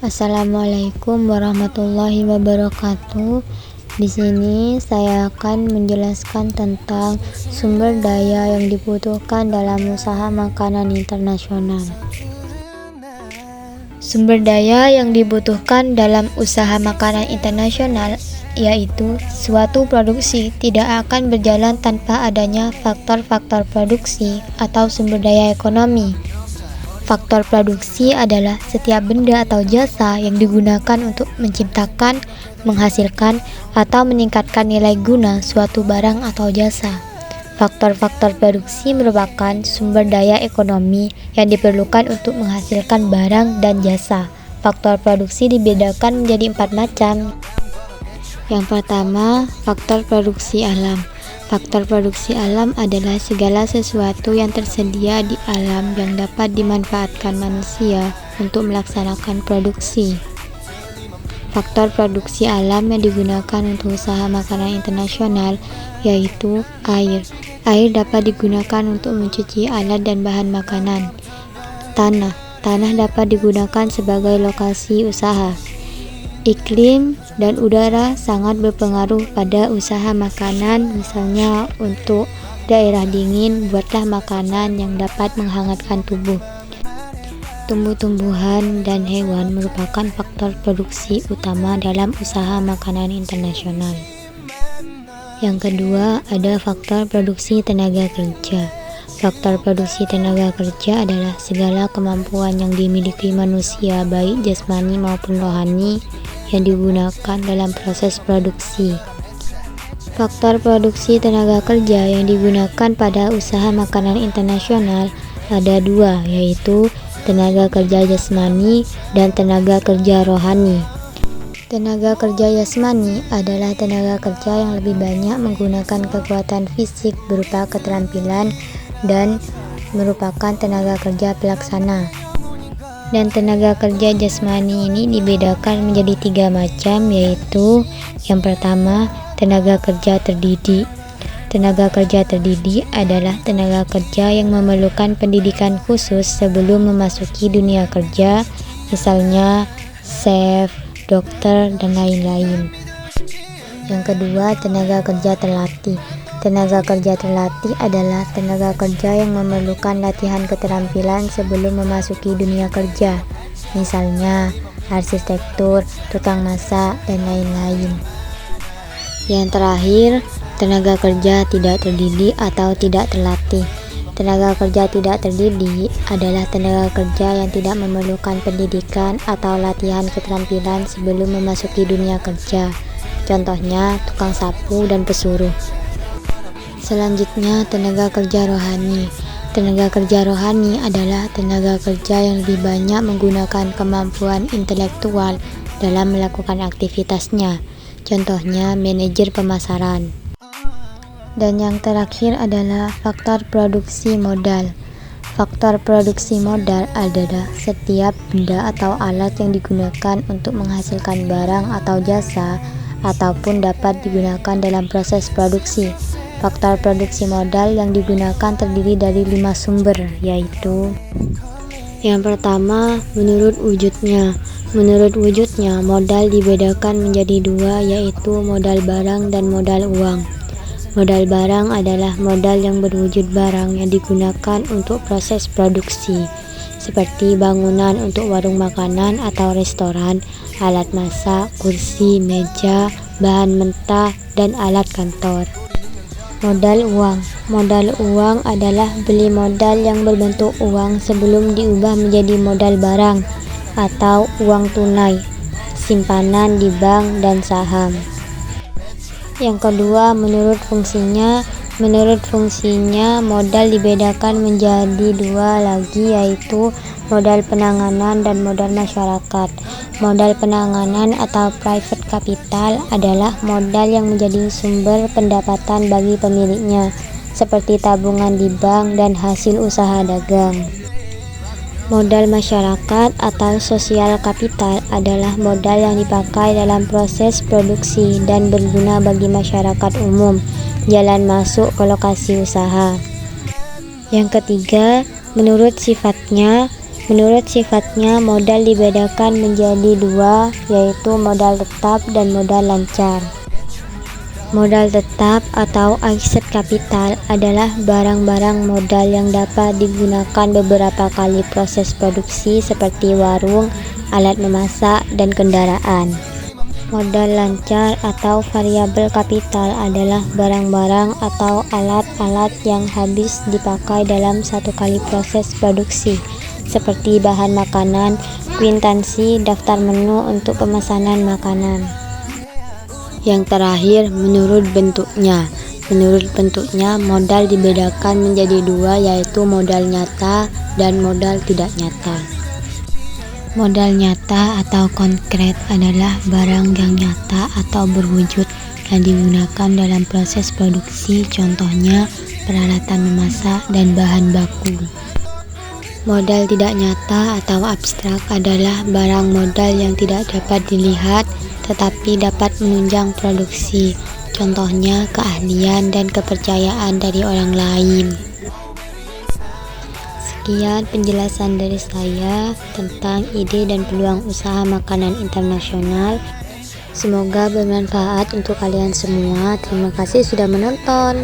Assalamualaikum warahmatullahi wabarakatuh. Di sini saya akan menjelaskan tentang sumber daya yang dibutuhkan dalam usaha makanan internasional. Sumber daya yang dibutuhkan dalam usaha makanan internasional yaitu suatu produksi tidak akan berjalan tanpa adanya faktor-faktor produksi atau sumber daya ekonomi. Faktor produksi adalah setiap benda atau jasa yang digunakan untuk menciptakan, menghasilkan, atau meningkatkan nilai guna suatu barang atau jasa. Faktor-faktor produksi merupakan sumber daya ekonomi yang diperlukan untuk menghasilkan barang dan jasa. Faktor produksi dibedakan menjadi 4 macam. Yang pertama, faktor produksi alam. Faktor produksi alam adalah segala sesuatu yang tersedia di alam yang dapat dimanfaatkan manusia untuk melaksanakan produksi. Faktor produksi alam yang digunakan untuk usaha makanan internasional yaitu air. Air dapat digunakan untuk mencuci alat dan bahan makanan. Tanah dapat digunakan sebagai lokasi usaha. Iklim dan udara sangat berpengaruh pada usaha makanan, misalnya untuk daerah dingin, buatlah makanan yang dapat menghangatkan tubuh. Tumbuh-tumbuhan dan hewan merupakan faktor produksi utama dalam usaha makanan internasional. Yang kedua, ada faktor produksi tenaga kerja. Faktor produksi tenaga kerja adalah segala kemampuan yang dimiliki manusia, baik jasmani maupun rohani, yang digunakan dalam proses produksi. Faktor produksi tenaga kerja yang digunakan pada usaha makanan internasional ada 2, yaitu tenaga kerja jasmani dan tenaga kerja rohani. Tenaga kerja jasmani adalah tenaga kerja yang lebih banyak menggunakan kekuatan fisik berupa keterampilan dan merupakan tenaga kerja pelaksana. Dan tenaga kerja jasmani ini dibedakan menjadi 3 macam, yaitu yang pertama, tenaga kerja terdidik. Tenaga kerja terdidik adalah tenaga kerja yang memerlukan pendidikan khusus sebelum memasuki dunia kerja, misalnya chef, dokter, dan lain-lain. Yang kedua, tenaga kerja terlatih. Tenaga kerja terlatih adalah tenaga kerja yang memerlukan latihan keterampilan sebelum memasuki dunia kerja, misalnya arsitektur, tukang masak, dan lain-lain. Yang terakhir, tenaga kerja tidak terdidik atau tidak terlatih. Tenaga kerja tidak terdidik adalah tenaga kerja yang tidak memerlukan pendidikan atau latihan keterampilan sebelum memasuki dunia kerja. Contohnya, tukang sapu dan pesuruh. Selanjutnya, tenaga kerja rohani. Tenaga kerja rohani adalah tenaga kerja yang lebih banyak menggunakan kemampuan intelektual dalam melakukan aktivitasnya. Contohnya, manajer pemasaran. Dan yang terakhir adalah faktor produksi modal. Faktor produksi modal adalah setiap benda atau alat yang digunakan untuk menghasilkan barang atau jasa ataupun dapat digunakan dalam proses produksi. Faktor produksi modal yang digunakan terdiri dari 5 sumber, yaitu yang pertama, menurut wujudnya. Menurut wujudnya, modal dibedakan menjadi 2, yaitu modal barang dan modal uang. Modal barang adalah modal yang berwujud barang yang digunakan untuk proses produksi, seperti bangunan untuk warung makanan atau restoran, alat masak, kursi, meja, bahan mentah, dan alat kantor. Modal uang. Modal uang adalah beli modal yang berbentuk uang sebelum diubah menjadi modal barang atau uang tunai, simpanan di bank, dan saham. Yang kedua, menurut fungsinya. Menurut fungsinya, modal dibedakan menjadi 2 lagi, yaitu modal penanganan dan modal masyarakat. Modal penanganan atau private capital adalah modal yang menjadi sumber pendapatan bagi pemiliknya, seperti tabungan di bank dan hasil usaha dagang. Modal masyarakat atau social capital adalah modal yang dipakai dalam proses produksi dan berguna bagi masyarakat umum, jalan masuk ke lokasi usaha. Yang ketiga, menurut sifatnya. Menurut sifatnya, modal dibedakan menjadi dua, yaitu modal tetap dan modal lancar. Modal tetap atau aset kapital adalah barang-barang modal yang dapat digunakan beberapa kali proses produksi seperti warung, alat memasak, dan kendaraan. Modal lancar atau variabel kapital adalah barang-barang atau alat-alat yang habis dipakai dalam satu kali proses produksi, seperti bahan makanan, kwitansi, daftar menu untuk pemesanan makanan. Yang terakhir, menurut bentuknya. Menurut bentuknya, modal dibedakan menjadi dua, yaitu modal nyata dan modal tidak nyata. Modal nyata atau konkret adalah barang yang nyata atau berwujud yang digunakan dalam proses produksi, contohnya peralatan memasak dan bahan baku. Modal tidak nyata atau abstrak adalah barang modal yang tidak dapat dilihat tetapi dapat menunjang produksi, contohnya keahlian dan kepercayaan dari orang lain. Sekian penjelasan dari saya tentang ide dan peluang usaha makanan internasional. Semoga bermanfaat untuk kalian semua. Terima kasih sudah menonton.